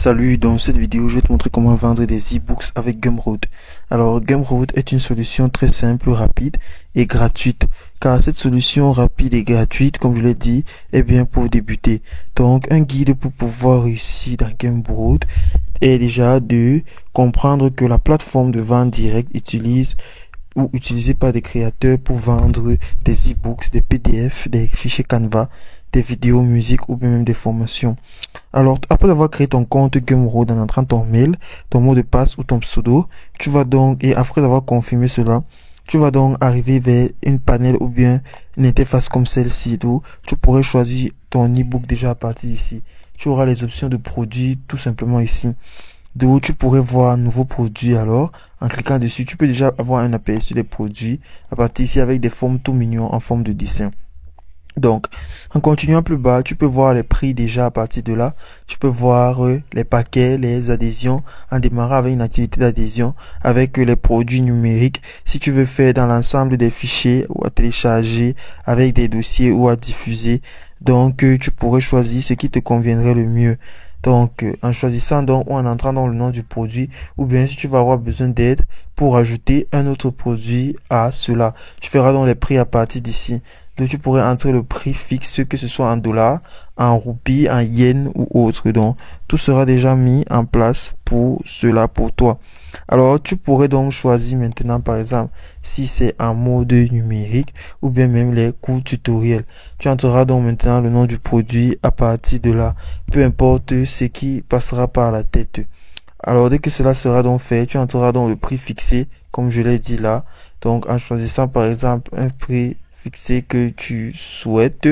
Salut, dans cette vidéo, je vais te montrer comment vendre des e-books avec Gumroad. Alors, Gumroad est une solution très simple, rapide et gratuite. Car cette solution rapide et gratuite, comme je l'ai dit, est bien pour débuter. Donc, un guide pour pouvoir réussir dans Gumroad est déjà de comprendre que la plateforme de vente directe utilisée par des créateurs pour vendre des e-books, des PDF, des fichiers Canva, des vidéos, musique ou bien même des formations. Alors, après avoir créé ton compte Gumroad en entrant ton mail, ton mot de passe ou ton pseudo, tu vas donc, et après avoir confirmé cela, tu vas donc arriver vers une panel ou bien une interface comme celle-ci où tu pourrais choisir ton e-book déjà à partir d'ici. Tu auras les options de produits tout simplement ici. D'où tu pourrais voir un nouveau produit. Alors, en cliquant dessus, tu peux déjà avoir un aperçu des produits à partir d'ici avec des formes tout mignons en forme de dessin. Donc, en continuant plus bas, tu peux voir les prix déjà à partir de là. Tu peux voir les paquets, les adhésions, en démarrant avec une activité d'adhésion, avec les produits numériques. Si tu veux faire dans l'ensemble des fichiers ou à télécharger avec des dossiers ou à diffuser, donc tu pourrais choisir ce qui te conviendrait le mieux. Donc, en choisissant donc ou en entrant dans le nom du produit, ou bien si tu vas avoir besoin d'aide pour ajouter un autre produit à cela, tu feras donc les prix à partir d'ici. Donc, tu pourrais entrer le prix fixe, que ce soit en dollars, en roupies, en yens ou autre. Donc, tout sera déjà mis en place pour cela, pour toi. Alors, tu pourrais donc choisir maintenant, par exemple, si c'est en mode numérique ou bien même les cours tutoriels. Tu entreras donc maintenant le nom du produit à partir de là. Peu importe ce qui passera par la tête. Alors, dès que cela sera donc fait, tu entreras donc le prix fixé, comme je l'ai dit là. Donc, en choisissant par exemple un prix fixé que tu souhaites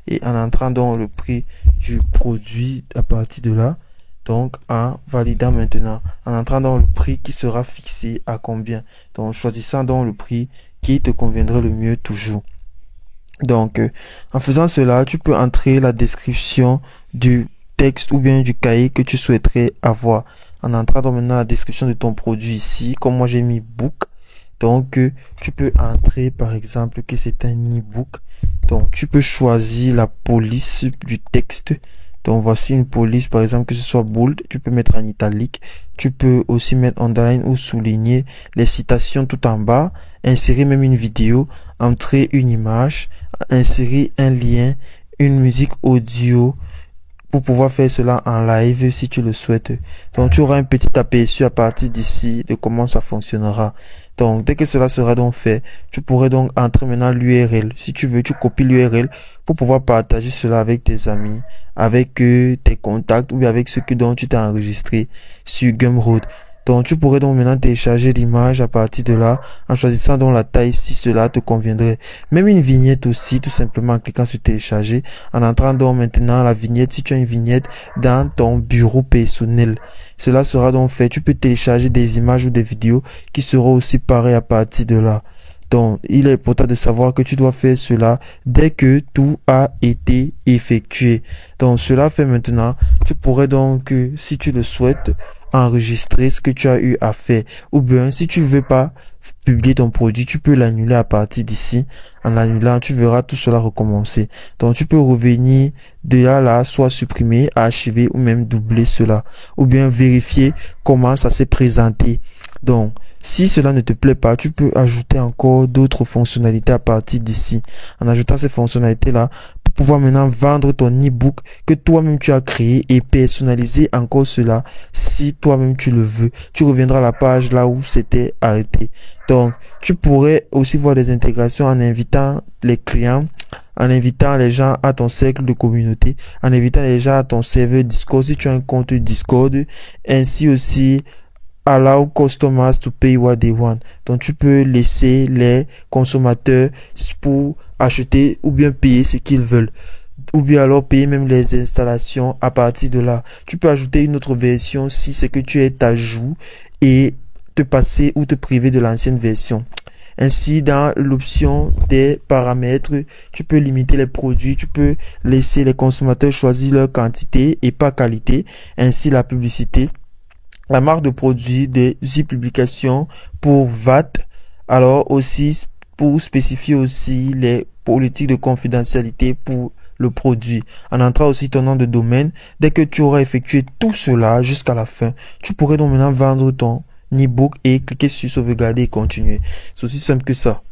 et en entrant dans le prix du produit à partir de là. Donc, en validant maintenant, en entrant dans le prix qui sera fixé à combien. Donc, choisissant donc le prix qui te conviendrait le mieux toujours. Donc, en faisant cela, tu peux entrer la description du texte ou bien du cahier que tu souhaiterais avoir. En entrant donc maintenant la description de ton produit ici, comme moi j'ai mis book. Donc, tu peux entrer par exemple que c'est un e-book. Donc, tu peux choisir la police du texte. Donc, voici une police par exemple que ce soit bold. Tu peux mettre en italique. Tu peux aussi mettre underline ou souligner les citations tout en bas. Insérer même une vidéo. Entrer une image. Insérer un lien. Une musique audio. Pour pouvoir faire cela en live si tu le souhaites. Donc, tu auras un petit aperçu à partir d'ici de comment ça fonctionnera. Donc, dès que cela sera donc fait, tu pourrais donc entrer maintenant l'URL. Si tu veux, tu copies l'URL pour pouvoir partager cela avec tes amis, avec tes contacts ou avec ceux dont tu t'es enregistré sur Gumroad. Donc, tu pourrais donc maintenant télécharger l'image à partir de là, en choisissant donc la taille si cela te conviendrait. Même une vignette aussi, tout simplement en cliquant sur télécharger, en entrant donc maintenant la vignette, si tu as une vignette dans ton bureau personnel. Cela sera donc fait. Tu peux télécharger des images ou des vidéos qui seront aussi pareilles à partir de là. Donc, il est important de savoir que tu dois faire cela dès que tout a été effectué. Donc, cela fait maintenant, tu pourrais donc, si tu le souhaites, enregistrer ce que tu as eu à faire. Ou bien, si tu veux pas publier ton produit, tu peux l'annuler à partir d'ici. En l'annulant, tu verras tout cela recommencer. Donc, tu peux revenir de là, soit supprimer, archiver ou même doubler cela. Ou bien vérifier comment ça s'est présenté. Donc, si cela ne te plaît pas, tu peux ajouter encore d'autres fonctionnalités à partir d'ici. En ajoutant ces fonctionnalités-là, pour pouvoir maintenant vendre ton e-book que toi-même tu as créé et personnaliser encore cela si toi-même tu le veux. Tu reviendras à la page là où c'était arrêté. Donc, tu pourrais aussi voir des intégrations en invitant les clients, en invitant les gens à ton cercle de communauté, en invitant les gens à ton serveur Discord si tu as un compte Discord, ainsi aussi allow customers to pay what they want. Donc, tu peux laisser les consommateurs pour acheter ou bien payer ce qu'ils veulent. Ou bien alors payer même les installations à partir de là. Tu peux ajouter une autre version si c'est que tu es à jour et te passer ou te priver de l'ancienne version. Ainsi, dans l'option des paramètres, tu peux limiter les produits, tu peux laisser les consommateurs choisir leur quantité et pas qualité. Ainsi, la publicité, la marque de produit, des e-publications pour VAT, alors aussi pour spécifier aussi les politiques de confidentialité pour le produit. En entrant aussi ton nom de domaine, dès que tu auras effectué tout cela jusqu'à la fin, tu pourrais donc maintenant vendre ton e-book et cliquer sur sauvegarder et continuer. C'est aussi simple que ça.